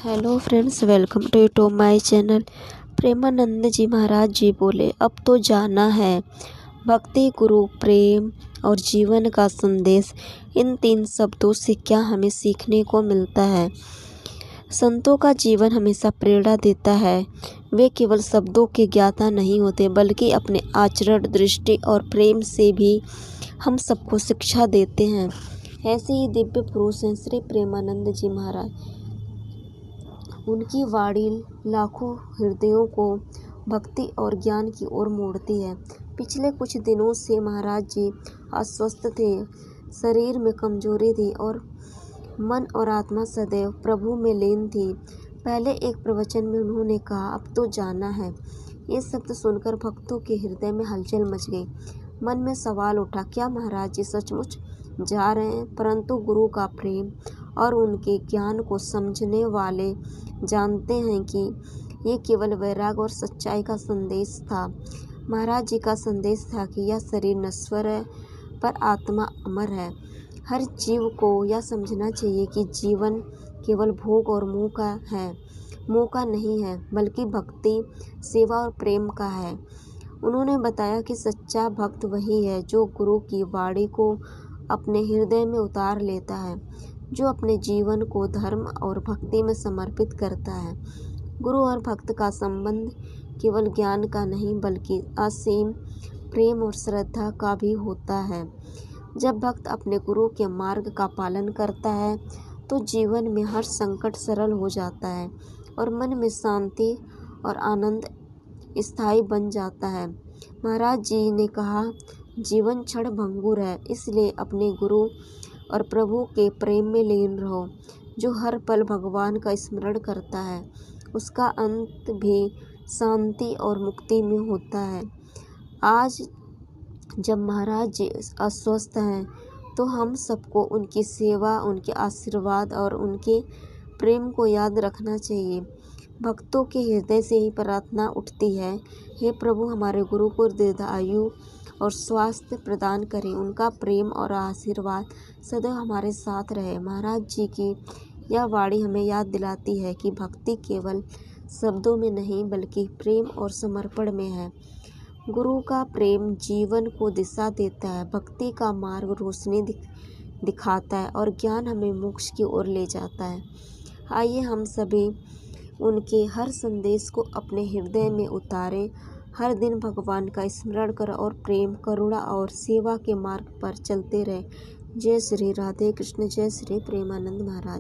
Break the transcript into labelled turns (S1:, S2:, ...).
S1: Hello friends, welcome to my channel. Premanand ji Maharaj ji बोले, अब तो जाना है। भक्ति, गुरु, प्रेम और जीवन का संदेश, इन तीन शब्दों से क्या हमें सीखने को मिलता है। संतों का जीवन हमेशा प्रेरणा देता है। वे केवल शब्दों के ज्ञाता नहीं होते, बल्कि अपने आचरण, दृष्टि और प्रेम से भी हम सबको शिक्षा देते हैं। ऐसे ही दिव्य पुरुष हैं श्री प्रेमानंद जी महाराज। उनकी वाणी लाखों हृदयों को भक्ति और ज्ञान की ओर मोड़ती है। पिछले कुछ दिनों से महाराज जी अस्वस्थ थे। शरीर में कमजोरी थी और मन और आत्मा सदैव प्रभु में लीन थी। पहले एक प्रवचन में उन्होंने कहा, अब तो जाना है। ये शब्द सुनकर भक्तों के हृदय में हलचल मच गई। मन में सवाल उठा, क्या महाराज जी सचमुच जा रहे हैं? परंतु गुरु का प्रेम और उनके ज्ञान को समझने वाले जानते हैं कि ये केवल वैराग और सच्चाई का संदेश था। महाराज जी का संदेश था कि यह शरीर नश्वर है, पर आत्मा अमर है। हर जीव को यह समझना चाहिए कि जीवन केवल भोग और मोह का नहीं है, बल्कि भक्ति, सेवा और प्रेम का है। उन्होंने बताया कि सच्चा भक्त वही है जो गुरु की वाणी को अपने हृदय में उतार लेता है, जो अपने जीवन को धर्म और भक्ति में समर्पित करता है। गुरु और भक्त का संबंध केवल ज्ञान का नहीं, बल्कि असीम प्रेम और श्रद्धा का भी होता है। जब भक्त अपने गुरु के मार्ग का पालन करता है, तो जीवन में हर संकट सरल हो जाता है और मन में शांति और आनंद स्थायी बन जाता है। महाराज जी ने कहा, जीवन क्षण भंगुर है, इसलिए अपने गुरु और प्रभु के प्रेम में लीन रहो। जो हर पल भगवान का स्मरण करता है, उसका अंत भी शांति और मुक्ति में होता है। आज जब महाराज जी अस्वस्थ हैं, तो हम सबको उनकी सेवा, उनके आशीर्वाद और उनके प्रेम को याद रखना चाहिए। भक्तों के हृदय से ही प्रार्थना उठती है, हे प्रभु, हमारे गुरु को दीर्घायु और स्वास्थ्य प्रदान करें। उनका प्रेम और आशीर्वाद सदैव हमारे साथ रहे। महाराज जी की यह वाणी हमें याद दिलाती है कि भक्ति केवल शब्दों में नहीं, बल्कि प्रेम और समर्पण में है। गुरु का प्रेम जीवन को दिशा देता है, भक्ति का मार्ग रोशनी दिखाता है और ज्ञान हमें मोक्ष की ओर ले जाता है। आइए हम सभी उनके हर संदेश को अपने हृदय में उतारें। हर दिन भगवान का स्मरण करें और प्रेम, करुणा और सेवा के मार्ग पर चलते रहें। जय श्री राधे कृष्ण, जय श्री प्रेमानंद महाराज।